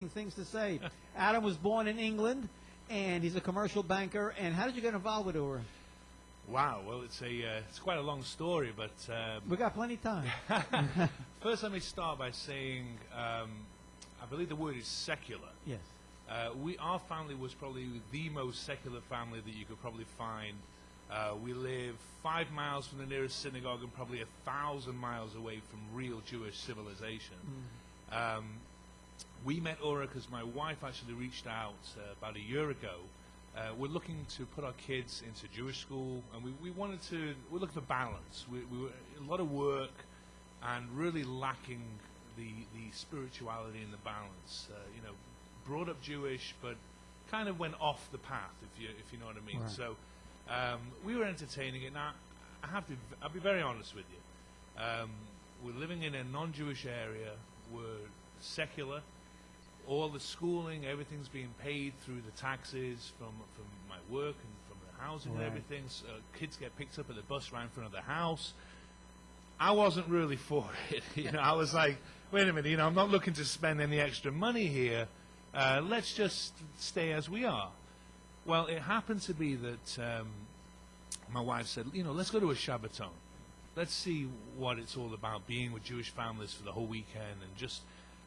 things to say. Adam was born in England, and he's a commercial banker. And how did you get involved with Oorah? Wow, well, it's quite a long story, but We got plenty of time. first let me start by saying I believe the word is secular. Yes. Our family was probably the most secular family that you could probably find. We live 5 miles from the nearest synagogue and probably 1,000 miles away from real Jewish civilization. We met Oorah because my wife actually reached out about a year ago. We're looking to put our kids into Jewish school, and we're looking for balance. We were a lot of work and really lacking the spirituality and the balance. Brought up Jewish, but kind of went off the path, if you know what I mean. Right. So we were entertaining it. Now, I'll be very honest with you. We're living in a non-Jewish area. We're secular. All the schooling, everything's being paid through the taxes from my work and from the housing and everything. So kids get picked up at the bus right in front of the house. I wasn't really for it. I was like, wait a minute, I'm not looking to spend any extra money here. Let's just stay as we are. Well, it happened to be that my wife said, let's go to a Shabbaton. Let's see what it's all about, being with Jewish families for the whole weekend and just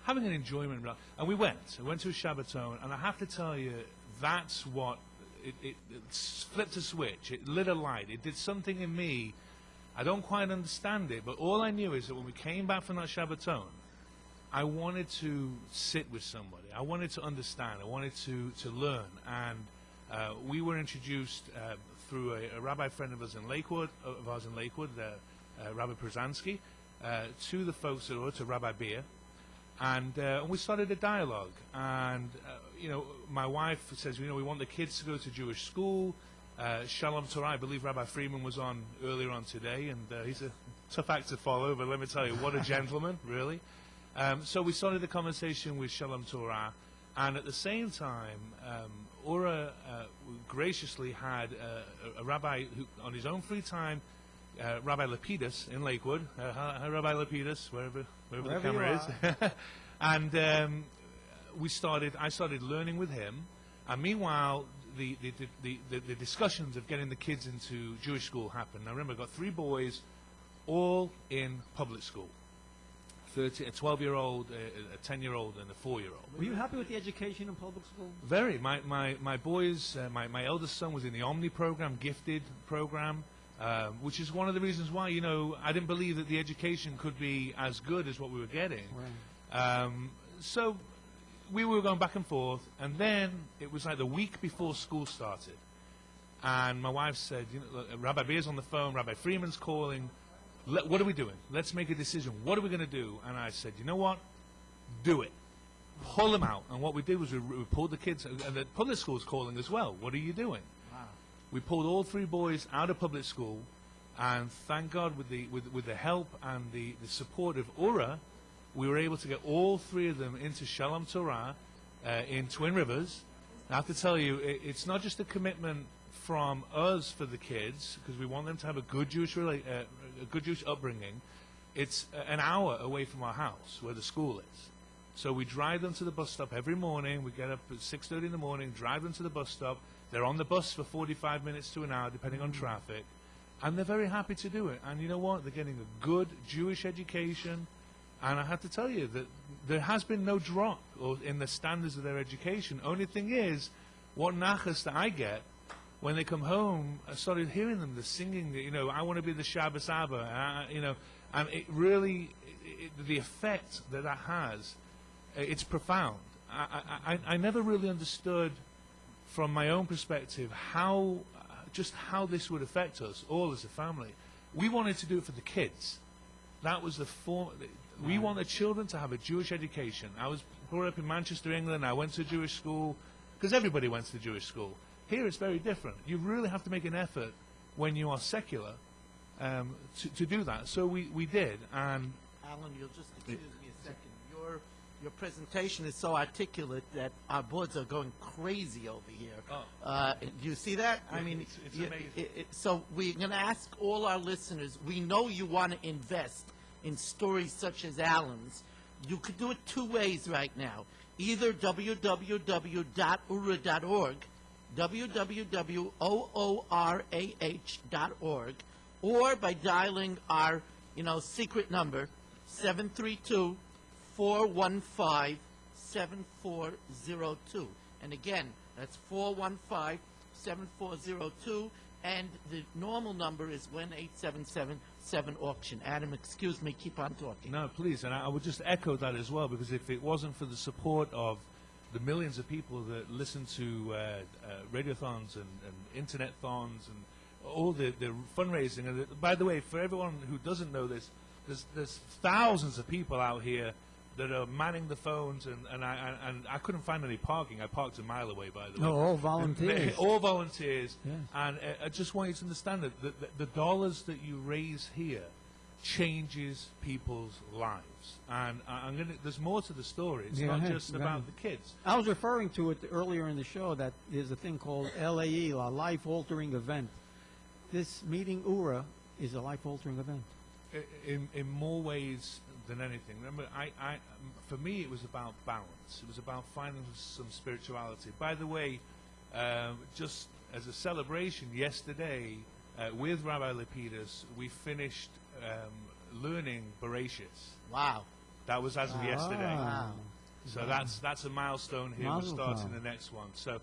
having an enjoyment. And we went to a Shabbaton, and I have to tell you, that's what, it flipped a switch. It lit a light. It did something in me. I don't quite understand it, but all I knew is that when we came back from that Shabbaton, I wanted to sit with somebody. I wanted to understand. I wanted to learn. And we were introduced through a rabbi friend of ours in Lakewood, Rabbi Przansky, to the folks at Oorah, to Rabbi Beer. And we started a dialogue. And, my wife says, we want the kids to go to Jewish school. Shalom Torah, I believe Rabbi Freeman was on earlier on today, and he's a tough act to follow, but let me tell you, what a gentleman, really. So we started the conversation with Shalom Torah, and at the same time, Oorah graciously had a rabbi who, on his own free time, Rabbi Lapidus in Lakewood. Hi, Rabbi Lapidus, wherever the camera is. And I started learning with him, and meanwhile, the discussions of getting the kids into Jewish school happened. I remember I got 3 boys, all in public school. A 12-year-old, a 10-year-old, and a 4-year-old. Were you happy with the education in public school? Very. My boys, my eldest son was in the Omni program, gifted program, which is one of the reasons why, I didn't believe that the education could be as good as what we were getting. Right. So we were going back and forth, and then it was like the week before school started. And my wife said, look, Rabbi Beer's on the phone, Rabbi Freeman's calling. What are we doing? Let's make a decision. What are we going to do? And I said, you know what? Do it. Pull them out. And what we did was we pulled the kids, and the public school's calling as well. What are you doing? Wow. We pulled all 3 boys out of public school, and thank God with the help and the support of Oorah, we were able to get all 3 of them into Shalom Torah in Twin Rivers. And I have to tell you, it's not just a commitment from us for the kids, because we want them to have a good Jewish upbringing. It's an hour away from our house where the school is. So we drive them to the bus stop every morning. We get up at 6:30 in the morning, drive them to the bus stop. They're on the bus for 45 minutes to an hour, depending on traffic. And they're very happy to do it. And you know what? They're getting a good Jewish education. And I have to tell you that there has been no drop in the standards of their education. Only thing is, what nachas that I get when they come home, I started hearing them, the singing, I want to be the Shabbos Abba, and it really, the effect that has, it's profound. I never really understood, from my own perspective, how this would affect us all as a family. We wanted to do it for the kids. That was the form. We want the children to have a Jewish education. I was brought up in Manchester, England. I went to Jewish school, because everybody went to Jewish school. Here it's very different. You really have to make an effort when you are secular to do that. So we did. And Alan, you'll just excuse me a second. Your presentation is so articulate that our boards are going crazy over here. Oh. Do you see that? Yeah, I mean, it's amazing. So we're going to ask all our listeners. We know you want to invest in stories such as Alan's. You could do it 2 ways right now. either www.oorah.org, www.oorah.org, or by dialing our, secret number, 732-415-7402. And again, that's 415-7402, and the normal number is 1-877-7-AUCTION. Adam, excuse me, keep on talking. No, please, and I would just echo that as well, because if it wasn't for the support of the millions of people that listen to radio-thons and internet-thons and all the fundraising, and by the way, for everyone who doesn't know this, there's thousands of people out here that are manning the phones, and I couldn't find any parking. I parked a mile away, by the way. No, all volunteers. All volunteers. Yes. And I just want you to understand that the dollars that you raise here changes people's lives. And there's more to the story. It's not just about the kids. I was referring to it earlier in the show that there's a thing called LAE, a life-altering event. This meeting, Oorah, is a life-altering event. In more ways than anything. Remember, for me, it was about balance. It was about finding some spirituality. By the way, just as a celebration, yesterday, with Rabbi Lapidus, we finished learning Bereshit. Wow. That was as of yesterday. Wow. So that's a milestone here. We're Mazel starting tov. the next one. So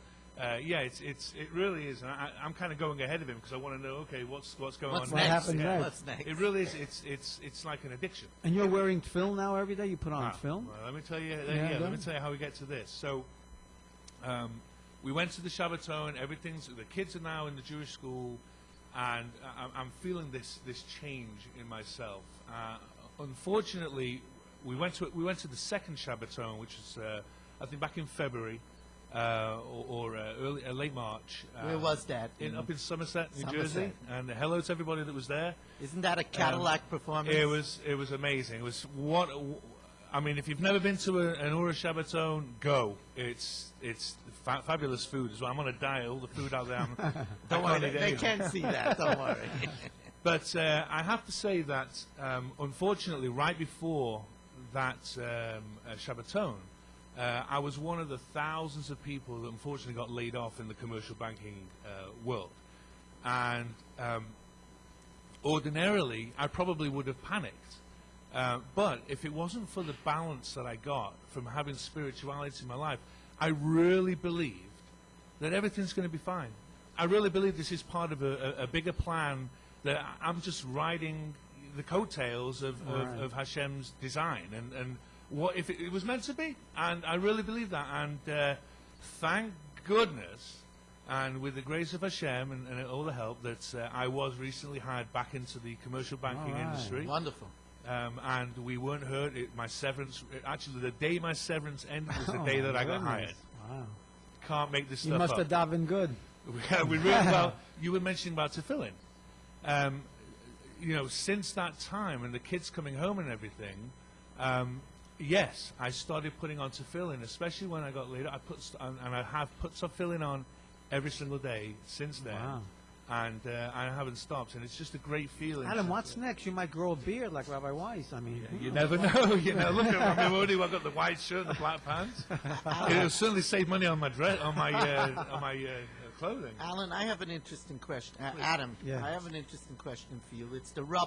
yeah, it really is. And I'm kind of going ahead of him because I want to know, okay, what's going What's on What next? happened next? What's next? It really is. It's like an addiction. And you're wearing film now every day? You put on Ah, film? Well, let me tell you. Yeah, Let me go. tell you how we get to this. So, we went to the Shabbaton. The kids are now in the Jewish school, and I'm feeling this change in myself. Unfortunately, we went to the second Shabbaton, which is I think back in February or late March. Where was that? Up in Somerset, New Somerset. Jersey. And hello to everybody that was there. Isn't that a Cadillac performance? It was amazing. It was I mean, if you've never been to an Oorah Shabbaton, go. It's fabulous food as well. I'm on a diet. All the food out there. Don't worry, they can't see that. Don't worry. But I have to say that, unfortunately, right before that Shabbaton, I was one of the thousands of people that unfortunately got laid off in the commercial banking world. And ordinarily, I probably would have panicked. But if it wasn't for the balance that I got from having spirituality in my life, I really believed that everything's going to be fine. I really believe this is part of a bigger plan, that I'm just riding the coattails of Hashem's design. And what if it was meant to be? And I really believe that. And thank goodness, and with the grace of Hashem and all the help, that I was recently hired back into the commercial banking industry. Wonderful. And we weren't hurt. My severance, actually, the day my severance ended was the day that I got hired. Wow. Can't make this You stuff must up. have davened good. We really well. You were mentioning about tefillin. Since that time and the kids coming home and everything, yes, I started putting on tefillin, especially when I got later. I have put tefillin on every single day since then. Wow. And I haven't stopped, and it's just a great feeling. Adam, what's next? You might grow a beard like Rabbi Weiss. I mean, You never know. Look at me already. I've got the white shirt and the black pants. It'll certainly save money on my dress, on my clothing. Alan, I have an interesting question. Adam, Yeah. I have an interesting question for you. It's the rub